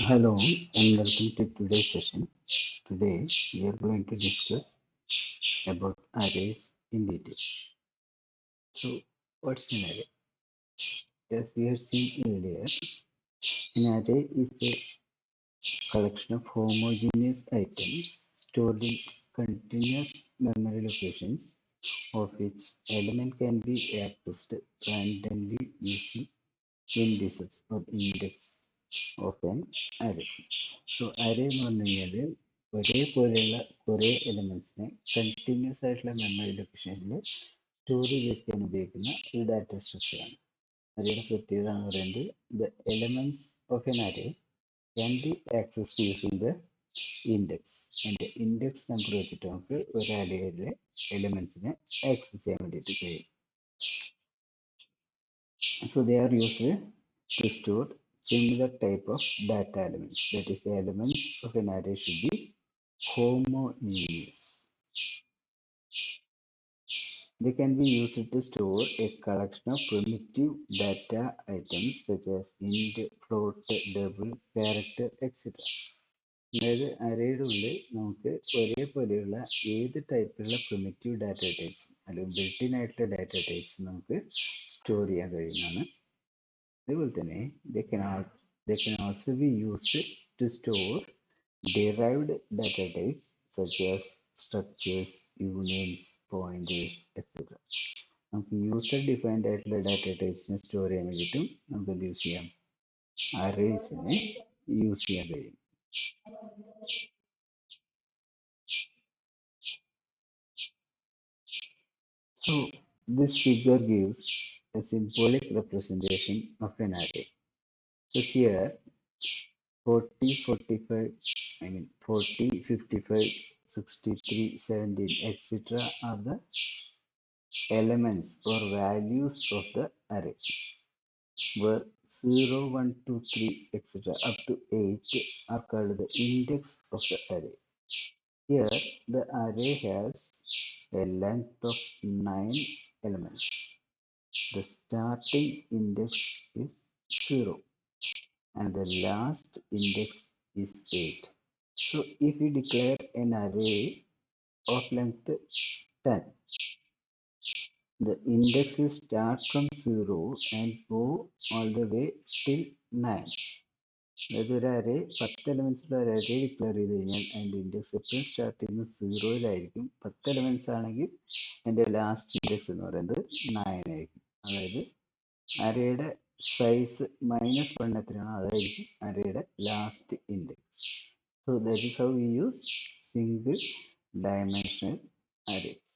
Hello and welcome to today's session. Today we are going to discuss about arrays in detail. So what's an array? As we have seen earlier, an array is a collection of homogeneous items stored in continuous memory locations of which element can be accessed randomly using indices or index of an array. So array എന്ന് പറഞ്ഞു കഴിഞ്ഞാൽ ഒരേപോലെയുള്ള കുറേ എലമെന്റ്സിനെ continuous ആയിട്ടുള്ള memory ലൊക്കേഷനിൽ store ചെയ്ത് വെക്കാൻ ഉപയോഗിക്കുന്ന ഒരു ഡാറ്റ സ്ട്രക്ചറാണ്. അറേയുടെ പ്രത്യേകത എന്ന് പറയുന്നത് the elements of an array can be accessed using the index. അതിൻ്റെ ഇൻഡെക്സ് നമ്പർ വെച്ചിട്ട് നമുക്ക് ഒരു അറേയിലെ എലമെന്റ്സിനെ ആക്സസ് ചെയ്യാൻ വേണ്ടിയിട്ട് കഴിയും. So they are used to store similar type of data elements. That is, the elements of an array should be homogeneous. They can be used to store a collection of primitive data items such as int, float, double, character, etc. അതായത് അറേയുടെ ഉള്ളിൽ നമുക്ക് ഒരേപോലെയുള്ള ഏത് ടൈപ്പിലുള്ള primitive data types അല്ലെങ്കിൽ built-in ആയിട്ടുള്ള data types നമുക്ക് store ചെയ്യാൻ കഴിയുന്നതാണ്. അതുപോലെ തന്നെ they can also be used to store derived data types such as structures, unions, pointers, etc. നമുക്ക് യൂസർ ഡിഫൈൻഡ് ആയിട്ടുള്ള ഡാറ്റ ടൈപ്സിനെ സ്റ്റോർ ചെയ്യാൻ വേണ്ടിയിട്ടും നമുക്ക് എന്ത് യൂസ് ചെയ്യാം, അറേസിനെ യൂസ് ചെയ്യാൻ കഴിയും. So this figure gives a symbolic representation of an array. So here 40, 45, 55, 63, 17, etc. are the elements or values of the array, where 0, 1, 2, 3, etc. up to 8 are called the index of the array. Here, the array has a length of 9 elements. The starting index is 0 and the last index is 8. So if we declare an array of length 10, the index will start from 0 and go all the way till 9. അതായത് ഒരു array 10 എലമെന്റ്സുള്ള ഒരു array declare ചെയ്ത് കഴിഞ്ഞാൽ അതിൻ്റെ index എപ്പോഴും start ചെയ്യുന്നത് 0-യിലായിരിക്കും. 10 elements ആണെങ്കിൽ അതിൻ്റെ ലാസ്റ്റ് ഇൻഡെക്സ് എന്ന് പറയുന്നത് 9 ആയിരിക്കും. അതായത് അറേയുടെ സൈസ് -1 എത്രയാണോ അതായിരിക്കും അറേയുടെ last index. So that is how we use single dimensional arrays.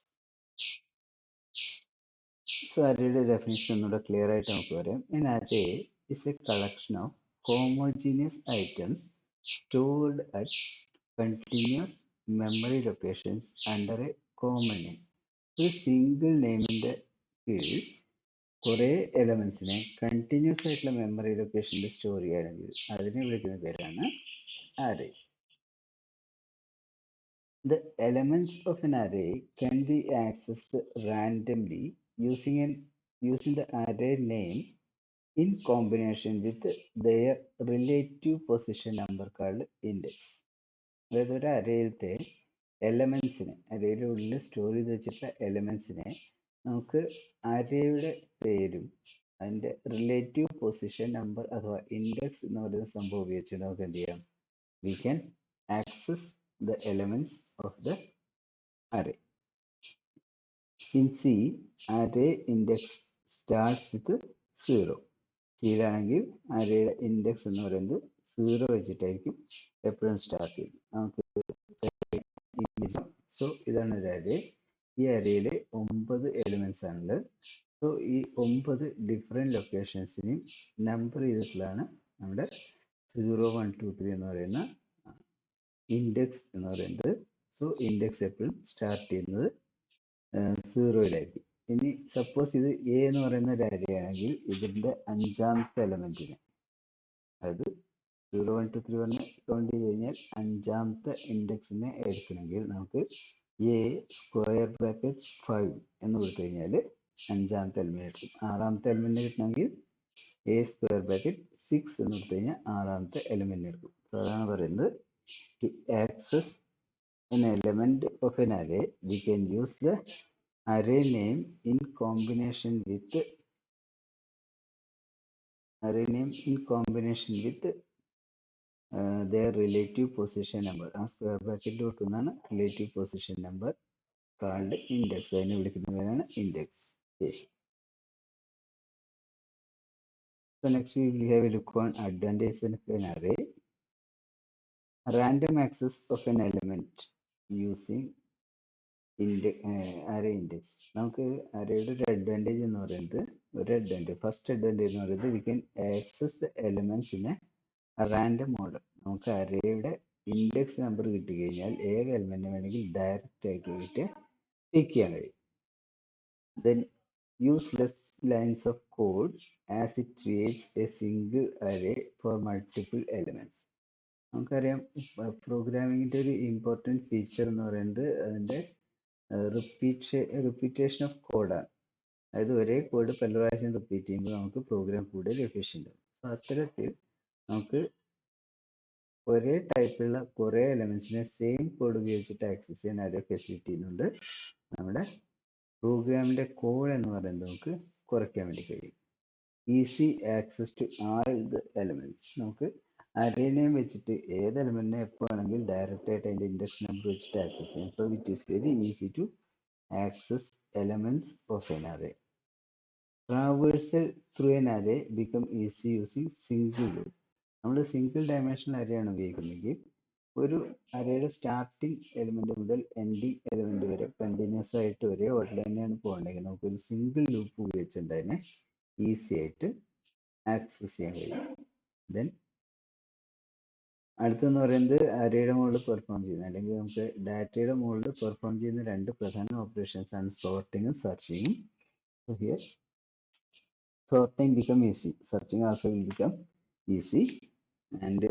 So അറേയുടെ ഡെഫിനിഷൻ ഒന്നുകൂടെ ക്ലിയർ ആയിട്ട് നമുക്ക് പറയാം. an array is a collection of homogeneous items stored at continuous memory locations under a common name. ഒരു single നെയിമിൻ്റെ കീഴിൽ കുറേ എലമെന്റ്സിനെ continuous ആയിട്ടുള്ള memory ലൊക്കേഷനിൽ സ്റ്റോർ ചെയ്യുകയാണെങ്കിൽ അതിനെ വിളിക്കുന്ന പേരാണ് array. The elements of an array can be accessed randomly using the array name in combination with their relative position number called index. അതായത് ഒരു അറേയിലത്തെ എലമെന്റ്സിനെ, അറേയുടെ ഉള്ളിൽ സ്റ്റോർ ചെയ്ത് വെച്ചിട്ടുള്ള എലമെന്റ്സിനെ നമുക്ക് അറേയുടെ പേരും അതിൻ്റെ റിലേറ്റീവ് പൊസിഷൻ നമ്പർ അഥവാ ഇൻഡെക്സ് എന്ന് പറയുന്ന സംഭവം ഉപയോഗിച്ചിട്ട് നമുക്ക് എന്ത് ചെയ്യാം, we can access the elements of the array. In C, array index starts with 0. സിയിലാണെങ്കിൽ അറേയുടെ ഇൻഡെക്സ് എന്ന് പറയുന്നത് 0 വെച്ചിട്ടായിരിക്കും എപ്പോഴും സ്റ്റാർട്ട് ചെയ്യുന്നത്. നമുക്ക് സോ ഇതാണ് ഒരു അറേ. ഈ അറേയിൽ 9 എലിമെന്റ്സ് ആണുള്ളത്. സോ ഈ 9 ഡിഫറെൻറ്റ് ലൊക്കേഷൻസിനെയും നമ്പർ ചെയ്തിട്ടുള്ളതാണ് നമ്മുടെ 0, 1, 2, 3 എന്ന് പറയുന്ന ഇൻഡെക്സ് എന്ന് പറയുന്നത്. സോ ഇൻഡെക്സ് എപ്പോഴും സ്റ്റാർട്ട് ചെയ്യുന്നത് 0-യിലായിരിക്കും. ഇനി സപ്പോസ് ഇത് എ എന്ന് പറയുന്ന ഒരു അറേ ആണെങ്കിൽ ഇതിൻ്റെ 5ാമത്തെ എലമെന്റിനെ, അതായത് 0, 1, 2, 3 പറഞ്ഞ് കൗണ്ട് ചെയ്ത് കഴിഞ്ഞാൽ 5ാമത്തെ ഇൻഡെക്സിനെ എടുക്കണമെങ്കിൽ നമുക്ക് എ സ്ക്വയർ ബ്രാക്കറ്റ്സ് 5 എന്ന് കൊടുത്തു കഴിഞ്ഞാൽ 5ാമത്തെ എലമെന്റ് എടുക്കും. 6ാമത്തെ എലമെന്റിനെ കിട്ടണമെങ്കിൽ എ സ്ക്വയർ ബ്രാക്കറ്റ് 6 എന്ന് കൊടുത്തു കഴിഞ്ഞാൽ 6ാമത്തെ എലമെന്റ് എടുക്കും. അതാണ് പറയുന്നത് to access an element of an array, we can use the array name in combination with their relative position number. ആ സ്ക്വയർ ബ്രാക്കറ്റിൽ വെക്കുന്നതാണ് relative position number called index. അതിനെ വിളിക്കുന്നതാണ് index. So next we will have a look on advantage of an array. Random access of an element using array index. നമുക്ക് അറേയുടെ ഒരു advantage എന്ന് പറയുന്നത് ഫസ്റ്റ് അഡ്വാൻറ്റേജ് എന്ന് പറയുന്നത് we can access the elements in A random order. നമുക്ക് അറേയുടെ index number കിട്ടി കഴിഞ്ഞാൽ ഏത് എലമെന്റ് വേണമെങ്കിൽ ഡയറക്റ്റ് ആയിട്ട് പോയിട്ട് പിക്ക് ചെയ്യാൻ കഴിയും. Then use less lines of code as it creates a single array for multiple elements. നമുക്കറിയാം പ്രോഗ്രാമിങ്ങിൻ്റെ ഒരു ഇമ്പോർട്ടൻറ്റ് ഫീച്ചർ എന്ന് പറയുന്നത് അതിൻ്റെ റിപ്പീറ്റേഷൻ ഓഫ് കോഡാണ്. അതായത് ഒരേ കോഡ് പല പ്രാവശ്യം റിപ്പീറ്റ് ചെയ്യുമ്പോൾ നമുക്ക് പ്രോഗ്രാം കൂടുതൽ എഫിഷ്യൻ്റ് ആവും. സോ അത്തരത്തിൽ നമുക്ക് ഒരേ ടൈപ്പിലുള്ള കുറേ എലമെൻസിനെ സെയിം കോഡ് ഉപയോഗിച്ചിട്ട് ആക്സസ് ചെയ്യാൻ അറേ ഫെസിലിറ്റി ചെയ്യുന്നുണ്ട്. നമ്മുടെ പ്രോഗ്രാമിൻ്റെ കോഡ് എന്ന് പറയുന്നത് നമുക്ക് കുറയ്ക്കാൻ വേണ്ടി കഴിയും. Easy access to all the elements. നമുക്ക് അറേ നെയിം വെച്ചിട്ട് ഏത് എലമെന്റിനെ എപ്പോൾ വേണമെങ്കിൽ ഡയറക്റ്റ് ആയിട്ട് അതിൻ്റെ ഇൻഡെക്സ് നമ്പർ വെച്ചിട്ട് ആക്സസ് ചെയ്യാം. So it is very easy to access elements of an array. Traversal through an array become easy using single loop. നമ്മൾ സിംഗിൾ ഡയമെൻഷണൽ അറേയാണ് ഉപയോഗിക്കുന്നതെങ്കിൽ ഒരു അറേയുടെ സ്റ്റാർട്ടിങ് എലിമെന്റ് മുതൽ എൻഡിങ് എലിമെന്റ് വരെ കണ്ടിന്യൂസ് ആയിട്ട് ഒരേ ഓർഡർ തന്നെയാണ് പോകേണ്ടതെങ്കിൽ നമുക്കൊരു സിംഗിൾ ലൂപ്പ് ഉപയോഗിച്ചിട്ട് അതിനെ ഈസി ആയിട്ട് ആക്സസ് ചെയ്യാൻ കഴിയും. ദെൻ അടുത്തെന്ന് പറയുന്നത് അറേയുടെ മുകളിൽ പെർഫോം ചെയ്യുന്നത്, അല്ലെങ്കിൽ നമുക്ക് ഡാറ്റയുടെ മുകളിൽ പെർഫോം ചെയ്യുന്ന രണ്ട് പ്രധാന ഓപ്പറേഷൻസ് ആണ് സോർട്ടിങ്ങും സെർച്ചിങ്ങും. So here sorting become easy, searching also will become easy, and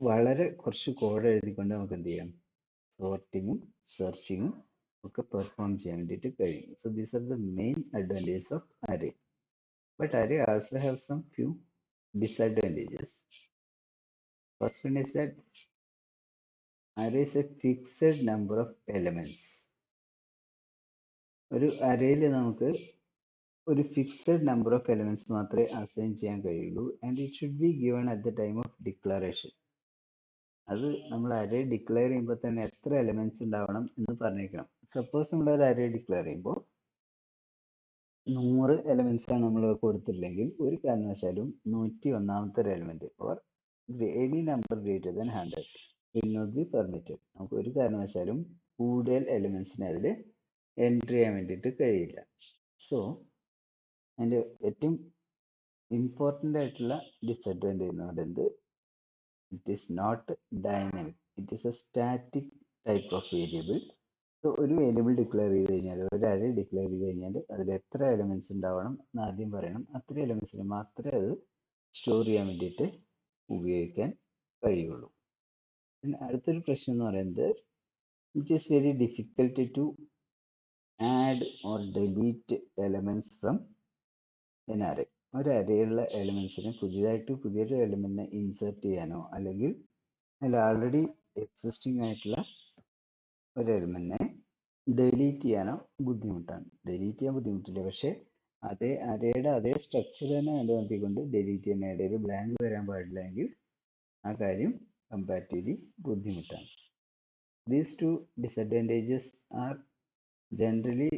വളരെ കുറച്ച് കോഡ് എഴുതിക്കൊണ്ട് നമുക്ക് എന്ത് ചെയ്യാം, സോർട്ടിങ്ങും സെർച്ചിങ്ങും ഒക്കെ പെർഫോം ചെയ്യാൻ വേണ്ടിയിട്ട് കഴിയും. So these are the main advantages of array. But array also have some few disadvantages. First one is that array is a fixed number of elements. ഒരു അറേയിൽ നമുക്ക് ഒരു ഫിക്സഡ് നമ്പർ ഓഫ് എലമെന്റ്സ് മാത്രമേ assign ചെയ്യാൻ കഴിയുള്ളൂ. And it should be given at the time of declaration. അത് നമ്മൾ array declare ചെയ്യുമ്പോൾ തന്നെ എത്ര എലമെന്റ്സ് ഉണ്ടാവണം എന്ന് പറഞ്ഞേക്കണം. സപ്പോസ് നമ്മൾ ഒരു അറേ ഡിക്ലെയർ ചെയ്യുമ്പോൾ 100 എലമെന്റ്സ് ആണ് നമ്മൾ കൊടുത്തില്ലെങ്കിൽ ഒരു കാരണവശാലും 101ാമത്തെ ഒരു element or any number greater than 100 will not be permitted. നമുക്ക് ഒരു കാരണവശാലും കൂടുതൽ എലിമെന്റ്സിനെ അതിൽ എൻട്രി ചെയ്യാൻ വേണ്ടിയിട്ട് കഴിയില്ല. സോ അതിൻ്റെ ഏറ്റവും ഇമ്പോർട്ടൻ്റ് ആയിട്ടുള്ള ഡിസഡ്വാൻറ്റേജ് എന്ന് പറയുന്നത് it is not dynamic, it is a static type of variable. So ഒരു വേരിയബിൾ ഡിക്ലെയർ ചെയ്ത് കഴിഞ്ഞാൽ, ഒരു അറേ ഡിക്ലെയർ ചെയ്ത് കഴിഞ്ഞാൽ അതിൽ എത്ര എലമെന്റ്സ് ഉണ്ടാവണം എന്ന് ആദ്യം പറയണം. അത്ര എലമെന്റ്സിന് മാത്രമേ അത് സ്റ്റോർ ചെയ്യാൻ വേണ്ടിയിട്ട് ഉപയോഗിക്കാൻ കഴിയുള്ളൂ. അടുത്തൊരു പ്രശ്നം എന്ന് പറയുന്നത് it is very difficult to add or delete elements from an array. ഒരു അറേയുള്ള എലമെന്റ്സിനെ പുതിയൊരു എലമെന്റിനെ ഇൻസേർട്ട് ചെയ്യാനോ അല്ലെങ്കിൽ അതിൽ ആൾറെഡി എക്സിസ്റ്റിംഗ് ആയിട്ടുള്ള ഒരു എലമെന്റിനെ ഡിലീറ്റ് ചെയ്യാനോ ബുദ്ധിമുട്ടാണ്. ഡിലീറ്റ് ചെയ്യാൻ ബുദ്ധിമുട്ടില്ല, പക്ഷേ അതേ അറേയുടെ അതേ സ്ട്രക്ചർ തന്നെ നിലനിർത്തിക്കൊണ്ട് ഡിലീറ്റ് ചെയ്യുന്ന ഇടയിൽ ബ്ലാങ്ക് വരാൻ പാടില്ല എങ്കിൽ ആ കാര്യം കമ്പാരിറ്റീവ്ലി ബുദ്ധിമുട്ടാണ്. These two disadvantages are generally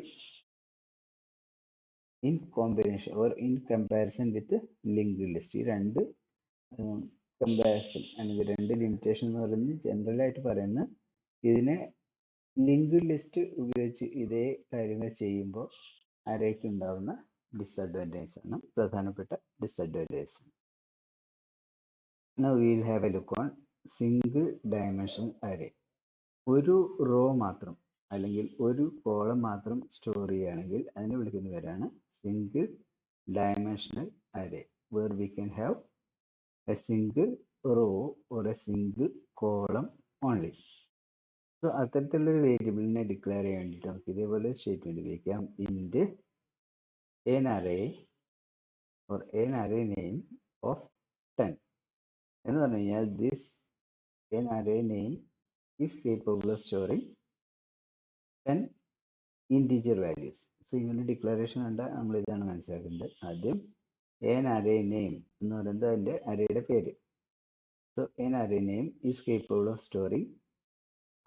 in combination or in comparison with linked list. ഈ രണ്ട് കമ്പാരിസൺ അല്ലെങ്കിൽ രണ്ട് ലിമിറ്റേഷൻ എന്ന് പറയുന്നത് ജനറലായിട്ട് പറയുന്നത് ഇതിനെ ലിങ്ക്ഡ് ലിസ്റ്റ് ഉപയോഗിച്ച് ഇതേ കാര്യങ്ങൾ ചെയ്യുമ്പോൾ അറേക്ക് ഉണ്ടാവുന്ന ഡിസഡ്വാൻറ്റേജസ് ആണ്, പ്രധാനപ്പെട്ട disadvantages. Now we will have a look on single dimensional array. ഒരു റോ മാത്രം അല്ലെങ്കിൽ ഒരു കോളം മാത്രം സ്റ്റോർ ചെയ്യുകയാണെങ്കിൽ അതിനെ വിളിക്കുന്ന പേരാണ് single dimensional array, where we can have a single row or a single column only. So അത്തരത്തിലുള്ള വേരിയബിളിനെ ഡിക്ലെയർ ചെയ്യാൻ വേണ്ടിയിട്ട് നമുക്ക് ഇതേപോലെ സ്റ്റേറ്റ്മെന്റ് ഉപയോഗിക്കാം. ഇൻറ്റ് an array or an array name of 10 എന്ന് എന്ന് പറഞ്ഞു കഴിഞ്ഞാൽ this an array name is capable of storing 10 integer values. So ഇങ്ങനെ ഡിക്ലറേഷൻ കണ്ട നമ്മൾ ഇതാണ് മനസ്സിലാക്കേണ്ടത്. ആദ്യം an array name എന്ന് പറയുന്നത് അതിൻ്റെ അറേയുടെ പേര്. So an array name is capable of storing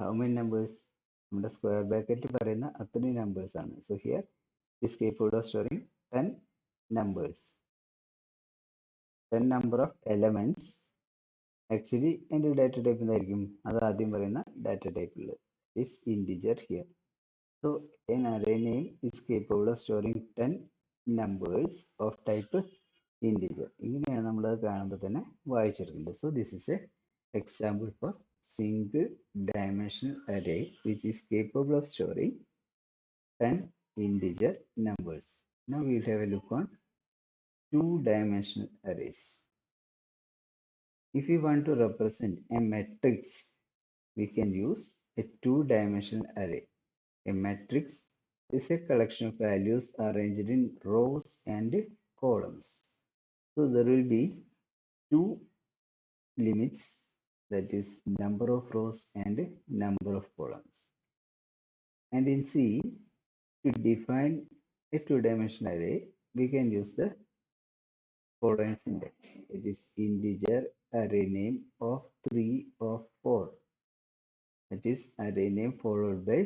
how many numbers? നമ്മുടെ സ്ക്വയർ ബ്രാക്കറ്റിൽ പറയുന്ന അത്രയും നമ്പേഴ്സ് ആണ്. So here is capable of storing 10 numbers, 10 number of elements. Actually എൻ്റെ ഡാറ്റ ടൈപ്പ് എന്തായിരിക്കും? അത് ആദ്യം പറയുന്ന ഡാറ്റ ടൈപ്പിൽ is integer here. So an array name is capable of storing 10 numbers of type integer. ഇങ്ങനെയാണ് നമ്മൾ അത് കാണുമ്പോൾ തന്നെ വായിച്ചെടുക്കേണ്ടത്. So this is a example for single dimensional array which is capable of storing 10 integer numbers. Now we will have a look on two-dimensional arrays. If we want to represent a matrix, we can use a two-dimensional array. A matrix is a collection of values arranged in rows and columns. So there will be two limits, that is number of rows and number of columns. And in C, to define a two-dimensional array, we can use the following syntax. It is integer array name of 3 or 4. That is array name followed by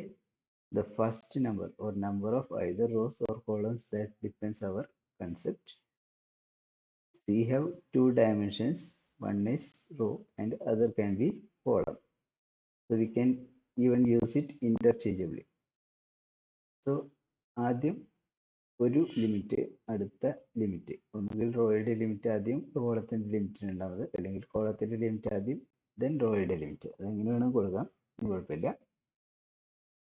the first number or number of either rows or columns that depends our concept. C have two dimensions. One is row and other can be column. So we can even use it interchangeably. So ആദ്യം ഒരു limit അടുത്ത limit, ഒന്നുകിൽ റോയുടെ limit ആദ്യം കോളത്തിൻ്റെ limit ഉണ്ടാവുന്നത്, അല്ലെങ്കിൽ കോളത്തിൻ്റെ limit ആദ്യം then റോയുടെ limit, അതെങ്ങനെ വേണം കൊടുക്കാം, കുഴപ്പമില്ല.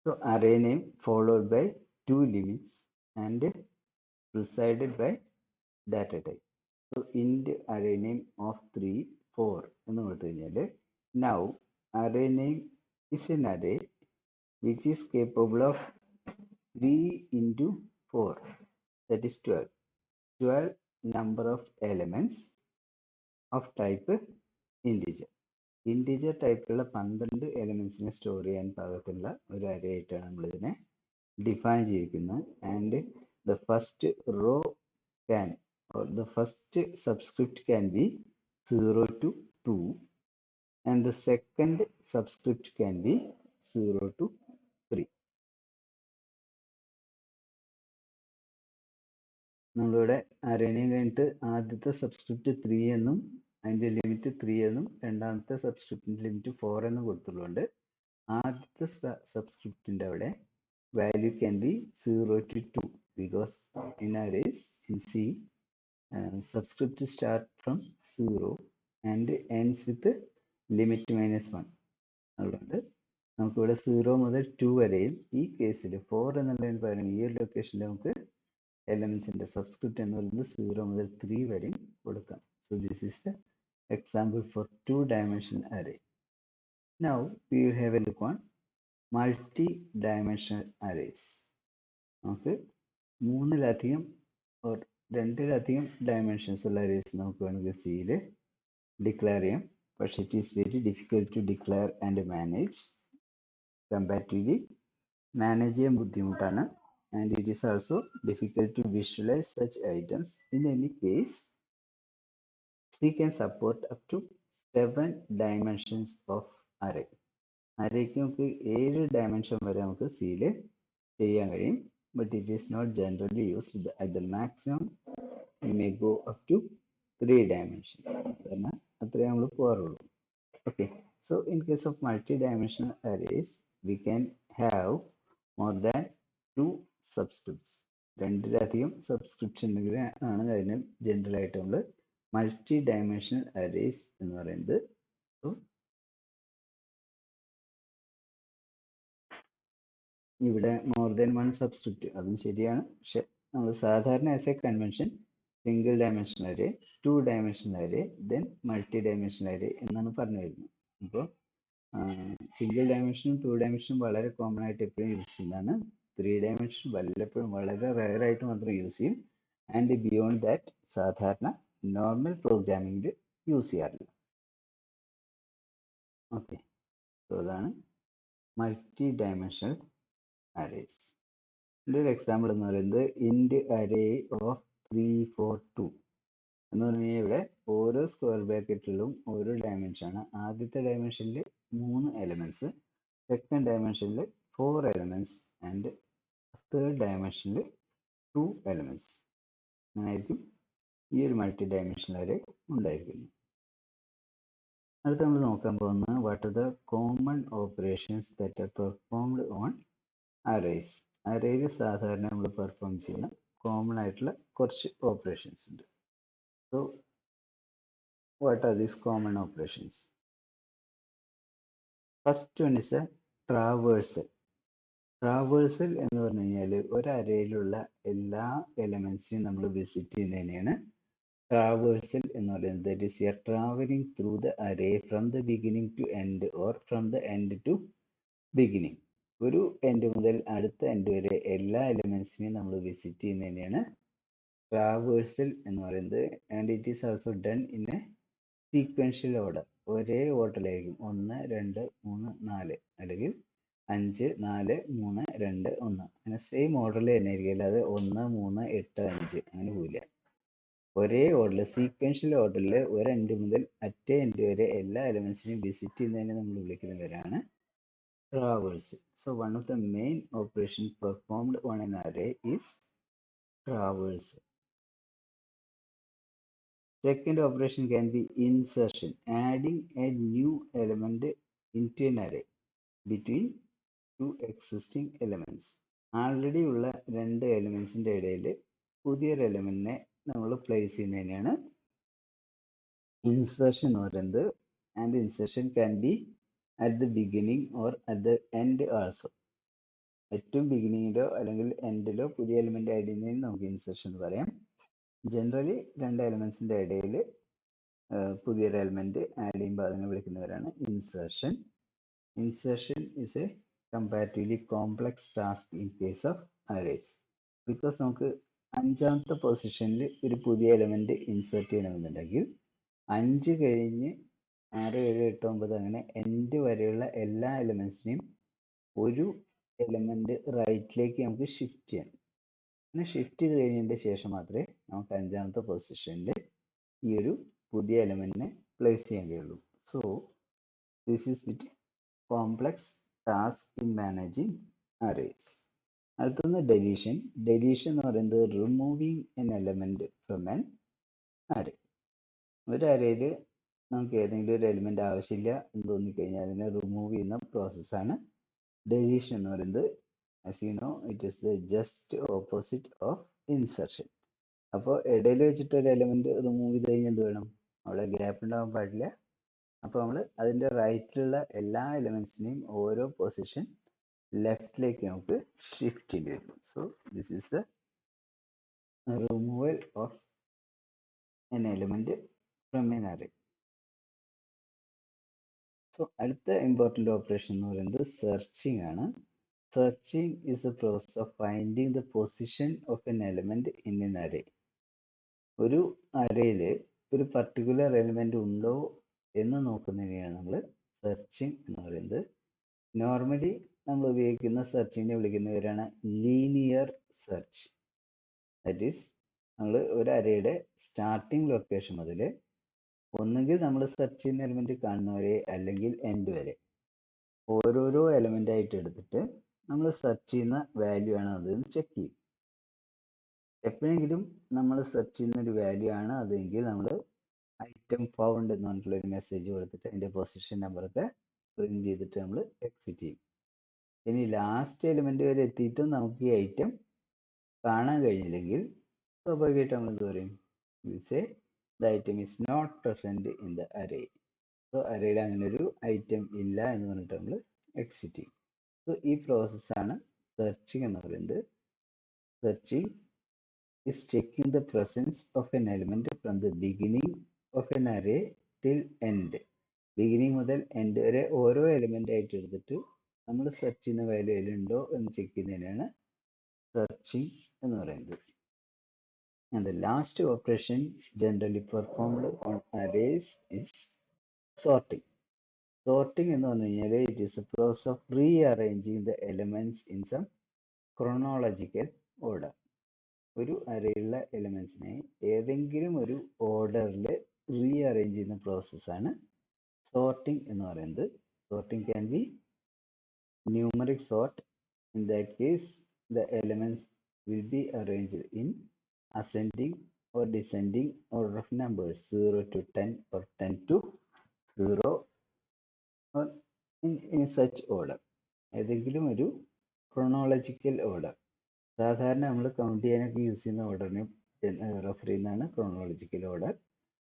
So array name followed by two limits and preceded by data type. So int array name of 3 4 എന്ന് കൊടുത്തു കഴിഞ്ഞാൽ now array name is an array which is capable of 3 into 4, that is 12 number of elements of type integer. Integer ടൈപ്പിലുള്ള 12 എലമെന്റ്സിനെ store ചെയ്യാൻ പാകത്തിലുള്ള ഒരു array ആയിട്ടാണ് നമ്മളിതിനെ define ചെയ്തിരിക്കുന്നത്. And the first row can or the first subscript can be 0 to 2 and the second subscript can be 0 to 3. നമ്മളിവിടെ അറേനെ കഴിഞ്ഞിട്ട് ആദ്യത്തെ subscript 3 എന്നും അതിൻ്റെ ലിമിറ്റ് 3 എന്നും രണ്ടാമത്തെ സബ്സ്ക്രിപ്റ്റിൻ്റെ ലിമിറ്റ് 4 എന്നും കൊടുത്തുള്ളതുകൊണ്ട് ആദ്യത്തെ സബ്സ്ക്രിപ്റ്റിൻ്റെ അവിടെ value can be 0 to 2 because in arrays in C subscript start from 0 and ends with limit -1. അതുകൊണ്ട് നമുക്കിവിടെ 0 മുതൽ 2 വരെയും ഈ കേസിൽ 4 എന്നുള്ളതിന് പകരം ഈ ഒരു ലൊക്കേഷനിൽ നമുക്ക് എലമെന്റ്സിന്റെ സബ്സ്ക്രിപ്റ്റ് എന്ന് പറയുന്നത് 0 മുതൽ 3 വരെയും കൊടുക്കാം. So this is the example for two-dimensional array. Now we will have a look on multi-dimensional arrays. നമുക്ക് മൂന്നിലധികം or രണ്ടിലധികം ഡയമെൻഷൻസ് ഉള്ള അറേസ് നമുക്ക് വേണമെങ്കിൽ സിയിൽ ഡിക്ലെയർ ചെയ്യാം. പക്ഷെ it is very difficult to declare and manage. Comparatively manage ചെയ്യാൻ ബുദ്ധിമുട്ടാണ്. And it is also difficult to visualize such items. In any case, C can support up to 7 dimensions of array. Arrayക്ക് നമുക്ക് 7 dimension വരെ നമുക്ക് സിയിൽ ചെയ്യാൻ കഴിയും. But it is not generally used. At the maximum, we may go up to 3 dimensions. കാരണം അത്രേ നമ്മൾ പോകാറുള്ളൂ. Okay. So in case of multi-dimensional arrays, we can have more than 2 subscripts. രണ്ടിലധികം സബ്സ്ക്രിപ്ഷൻ ആണ് അതിന് ജനറൽ ആയിട്ട് നമ്മൾ മൾട്ടി ഡയമെൻഷണൽ അറേസ് എന്ന് പറയുന്നത്. സോ ഇവിടെ മോർ ദാൻ 1 സബ്സ്ക്രിപ്റ്റ് അതും ശരിയാണ്. പക്ഷെ നമ്മൾ സാധാരണ as A convention single dimensional array, 2 dimensional array, then multi dimensional array എന്നാണ് പറഞ്ഞു വരുന്നത്. അപ്പോൾ സിംഗിൾ ഡയമെൻഷനും 2 ഡയമെൻഷനും വളരെ കോമൺ ആയിട്ട് എപ്പോഴും യൂസ് ചെയ്യുന്നതാണ്. 3 ഡയമെൻഷൻ വല്ലപ്പോഴും വളരെ റെയർ ആയിട്ട് മാത്രം യൂസ് ചെയ്യും. ആൻഡ് ബിയോണ്ട് ദാറ്റ് സാധാരണ നോർമൽ പ്രോഗ്രാമിംഗിൽ യൂസ് ചെയ്യാറില്ല. ഓക്കെ, സോ അതാണ് മൾട്ടി ഡയമെൻഷണൽ അറേസ്. ഇതിൻ്റെ ഒരു എക്സാമ്പിൾ എന്ന് പറയുന്നത് ഇൻഡ് അറേ ഓഫ് 342 എന്ന് പറഞ്ഞു കഴിഞ്ഞാൽ ഇവിടെ ഓരോ സ്ക്വയർ ബ്രാക്കറ്റിലും ഓരോ ഡയമെൻഷനാണ്. ആദ്യത്തെ ഡയമെൻഷനിൽ 3 എലമെന്റ്സ്, സെക്കൻഡ് ഡയമെൻഷനിൽ 4 എലമെന്റ്സ് ആൻഡ് തേർഡ് ഡയമെൻഷനിൽ 2 എലമെന്റ്സ്. അങ്ങനെയായിരിക്കും ഈ ഒരു മൾട്ടി ഡയമെൻഷണൽ അറേ ഉണ്ടായിരിക്കുന്നത്. അടുത്ത നമ്മൾ നോക്കാൻ പോകുന്നത് what are the common operations that are performed on arrays. അറേയിൽ സാധാരണ നമ്മൾ പെർഫോം ചെയ്യുന്ന കോമൺ ആയിട്ടുള്ള കുറച്ച് ഓപ്പറേഷൻസ് ഉണ്ട്. So what are these common operations? First one is a traversal. Traversal എന്ന് പറഞ്ഞു കഴിഞ്ഞാൽ ഒരു അറേയിലുള്ള എല്ലാ എലമെന്റ്സിനെയും നമ്മൾ വിസിറ്റ് ചെയ്യുന്നതിനെയാണ് ട്രാവേഴ്സൽ എന്ന് പറയുന്നത്. That is we are travelling through the array from the beginning to end or from the end to beginning. ഒരു end മുതൽ അടുത്ത എൻഡ് വരെ എല്ലാ എലമെന്റ്സിനെയും നമ്മൾ വിസിറ്റ് ചെയ്യുന്നതിനെയാണ് ട്രാവേഴ്സൽ എന്ന് പറയുന്നത്. And it is also done in A sequential order. ഒരേ ഓർഡറിലായിരിക്കും 1 2 3 4 അല്ലെങ്കിൽ 5 4 3 2 1 അങ്ങനെ സെയിം ഓർഡറിൽ തന്നെ ആയിരിക്കും. അല്ലാതെ 1 3 8 5 അങ്ങനെ പോവില്ല. ഒരേ ഓർഡറിൽ സീക്വൻഷ്യൽ ഓർഡറിൽ ഒരു എൻഡ് മുതൽ അറ്റേ എൻഡ് വരെ എല്ലാ എലമെന്റ്സിനെയും വിസിറ്റ് ചെയ്യുന്നതിനെ നമ്മൾ വിളിക്കുന്നവരാണ് traversal. So one of the main operations performed on an array is traversal. Second operation can be insertion, adding a new element into an array between two existing elements. Already ഉള്ള രണ്ട് എലിമെന്റ്സിന്റെ ഇടയിൽ പുതിയൊരു എലിമെന്റിനെ നമ്മൾ place ചെയ്യുന്നതിനാണ് insertion എന്ന് പറയുന്നത്. And insertion can be at the beginning or at the end also. ഏറ്റവും ബിഗിനിങ്ങിലോ അല്ലെങ്കിൽ എൻഡിലോ പുതിയ എലിമെന്റ് ആഡ് ചെയ്യുന്നതിന് നമുക്ക് ഇൻസർഷൻ എന്ന് പറയാം. ജനറലി രണ്ട് എലിമെന്റ്സിന്റെ ഇടയിൽ പുതിയൊരു എലിമെന്റ് ആഡ് ചെയ്യുമ്പോൾ അതിനെ വിളിക്കുന്നവരാണ് insertion. Insertion is a comparatively complex task in case of arrays. Because നമുക്ക് അഞ്ചാമത്തെ പൊസിഷനിൽ ഒരു പുതിയ എലിമെന്റ് ഇൻസേർട്ട് ചെയ്യണമെന്നുണ്ടെങ്കിൽ 5 കഴിഞ്ഞ് 6 7 8 9 അങ്ങനെ എൻഡ് വരെയുള്ള എല്ലാ എലിമെന്റ്സിനെയും ഒരു എലിമെന്റ് റൈറ്റിലേക്ക് നമുക്ക് ഷിഫ്റ്റ് ചെയ്യാം. അങ്ങനെ ഷിഫ്റ്റ് ചെയ്ത് കഴിഞ്ഞതിന്റെ ശേഷം മാത്രമേ നമുക്ക് അഞ്ചാമത്തെ പൊസിഷനിൽ ഈ ഒരു പുതിയ എലിമെന്റിനെ പ്ലേസ് ചെയ്യാൻ കഴിയുള്ളൂ. So this is with complex task in managing arrays. അടുത്തൊന്ന് ഡെലീഷൻ. ഡെലീഷൻ എന്ന് പറയുന്നത് removing an element from an array. ഒരു അറേയിൽ നമുക്ക് ഏതെങ്കിലും ഒരു എലിമെന്റ് ആവശ്യമില്ല എന്ന് തോന്നിക്കഴിഞ്ഞാൽ അതിനെ റിമൂവ് ചെയ്യുന്ന പ്രോസസ്സാണ് ഡെലീഷൻ എന്ന് പറയുന്നത്. as you know it is the just opposite of insertion. അപ്പോൾ ഇടയിൽ വെച്ചിട്ട് ഒരു എലിമെന്റ് റിമൂവ് ചെയ്ത് കഴിഞ്ഞാൽ എന്ത് വേണം? അവിടെ ഗ്യാപ്പ് ഉണ്ടാവാൻ പാടില്ല. അപ്പോൾ നമ്മൾ അതിൻ്റെ റൈറ്റിലുള്ള എല്ലാ എലിമെന്റ്സിനെയും ഓരോ പൊസിഷൻ ലെഫ്റ്റിലേക്ക് നമുക്ക് ഷിഫ്റ്റ് ചെയ്യേണ്ടി വരും. So this is the removal of N element from an array. So അടുത്ത ഇമ്പോർട്ടൻ്റ് ഓപ്പറേഷൻ എന്ന് പറയുന്നത് സെർച്ചിങ് ആണ്. Searching is a process of finding the position of an element in an array. ഒരു അറേയിൽ ഒരു പർട്ടിക്കുലർ എലിമെന്റ് ഉണ്ടോ എന്ന് നോക്കുന്നതിനെയാണ് നമ്മൾ searching എന്ന് പറയുന്നത്. നോർമലി നമ്മൾ ഉപയോഗിക്കുന്ന സെർച്ചിങ്ങിനെ വിളിക്കുന്നവരാണ് ലീനിയർ സെർച്ച്. ദാറ്റ് ഈസ് നമ്മൾ ഒരു അറേയുടെ സ്റ്റാർട്ടിംഗ് ലൊക്കേഷൻ മുതൽ ഒന്നുകിൽ നമ്മൾ സെർച്ച് ചെയ്യുന്ന എലിമെന്റ് കാണുന്നവരെ അല്ലെങ്കിൽ എൻഡ് വരെ ഓരോരോ എലിമെന്റ് ആയിട്ട് എടുത്തിട്ട് നമ്മൾ സെർച്ച് ചെയ്യുന്ന വാല്യൂ ആണ് അതെന്ന് ചെക്ക് ചെയ്യും. എപ്പോഴെങ്കിലും നമ്മൾ സെർച്ച് ചെയ്യുന്ന ഒരു വാല്യൂ ആണ് അതെങ്കിൽ നമ്മൾ ഐറ്റം ഫൗണ്ട് എന്ന് പറഞ്ഞിട്ടുള്ള ഒരു മെസ്സേജ് കൊടുത്തിട്ട് അതിൻ്റെ പൊസിഷൻ നമ്പറൊക്കെ പ്രിന്റ് ചെയ്തിട്ട് നമ്മൾ എക്സിറ്റ് ചെയ്യും. ഇനി ലാസ്റ്റ് എലിമെന്റ് വരെ എത്തിയിട്ടും നമുക്ക് ഈ ഐറ്റം കാണാൻ കഴിഞ്ഞില്ലെങ്കിൽ സ്വാഭാവികമായിട്ട് നമ്മൾ എന്ത് പറയും? Say the item is not present in the array. So അറേയിൽ അങ്ങനെ ഒരു ഐറ്റം ഇല്ല എന്ന് പറഞ്ഞിട്ട് നമ്മൾ എക്സിറ്റ് ചെയ്യും. സോ ഈ പ്രോസസ്സാണ് സെർച്ചിങ് എന്ന് പറയുന്നത്. Searching is checking the presence of an element from the beginning of an array till end. Beginning മുതൽ എൻഡ് വരെ ഓരോ എലിമെന്റ് ആയിട്ട് എടുത്തിട്ട് നമ്മൾ സെർച്ച് ചെയ്യുന്ന വാല്യൂ അതിലുണ്ടോ എന്ന് ചെക്ക് ചെയ്യുന്നതിനാണ് സെർച്ചിങ് എന്ന് പറയുന്നത്. And the last operation generally performed on arrays is sorting. Sorting എന്ന് പറഞ്ഞു കഴിഞ്ഞാൽ it is a process of rearranging the elements in some chronological order. ഒരു അറേയിലുള്ള എലിമെന്റ്സിനെ ഏതെങ്കിലും ഒരു ഓർഡറിൽ റീഅറേഞ്ച് ചെയ്യുന്ന പ്രോസസ്സാണ് സോർട്ടിംഗ് എന്ന് പറയുന്നത്. Sorting can be numeric sort. In that case, the elements will be arranged in ascending or descending order of numbers 0 to 10 or 10 to 0 or in such order. ഏതെങ്കിലും ഒരു ക്രോണോളജിക്കൽ ഓർഡർ. സാധാരണ നമ്മൾ count ചെയ്യാനൊക്കെ use ചെയ്യുന്ന ഓർഡറിനെ refer ചെയ്യുന്നതാണ് chronological order.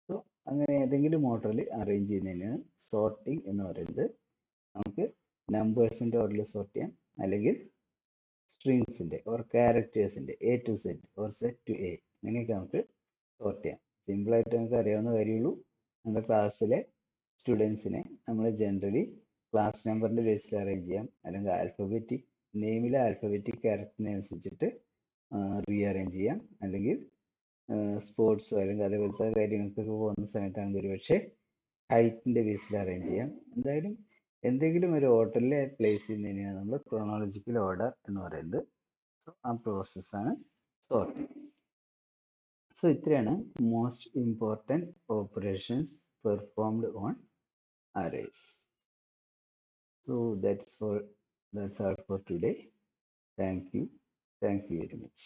So അങ്ങനെ ഏതെങ്കിലും ഓർഡറിൽ അറേഞ്ച് ചെയ്യുന്നതിനാണ് സോർട്ടിംഗ് എന്ന് പറയുന്നത്. നമുക്ക് നമ്പേഴ്സിൻ്റെ ഓർഡറിൽ സോർട്ട് ചെയ്യാം, അല്ലെങ്കിൽ സ്ട്രിങ്സിൻ്റെ ഓർ ക്യാരക്ടേഴ്സിൻ്റെ A to Z or Z to A, അങ്ങനെയൊക്കെ നമുക്ക് സോർട്ട് ചെയ്യാം. സിമ്പിളായിട്ട് നമുക്ക് അറിയാവുന്ന കാര്യമുള്ളൂ. നമ്മുടെ ക്ലാസ്സിലെ സ്റ്റുഡൻസിനെ നമ്മൾ ജനറലി ക്ലാസ് നമ്പറിൻ്റെ ബേസിൽ അറേഞ്ച് ചെയ്യാം, അല്ലെങ്കിൽ ആൽഫബറ്റിക് നെയിമിലെ ആൽഫബറ്റിക് ക്യാരക്ടറിനെ അനുസരിച്ചിട്ട് റീഅറേഞ്ച് ചെയ്യാം, അല്ലെങ്കിൽ സ്പോർട്സോ അല്ലെങ്കിൽ അതേപോലത്തെ കാര്യങ്ങൾക്കൊക്കെ പോകുന്ന സമയത്താണ് ഒരുപക്ഷെ ഹൈറ്റിൻ്റെ ബേസിൽ അറേഞ്ച് ചെയ്യാം. എന്തായാലും എന്തെങ്കിലും ഒരു ഓർഡറിൽ പ്ലേസ് ചെയ്യുന്നതിനാണ് നമ്മൾ ക്രോണോളജിക്കൽ ഓർഡർ എന്ന് പറയുന്നത്. സോ ആ പ്രോസസ്സാണ് സോർട്ടിങ്. സോ ഇത്രയാണ് most important operations performed on arrays. So that's all for today. Thank you very much.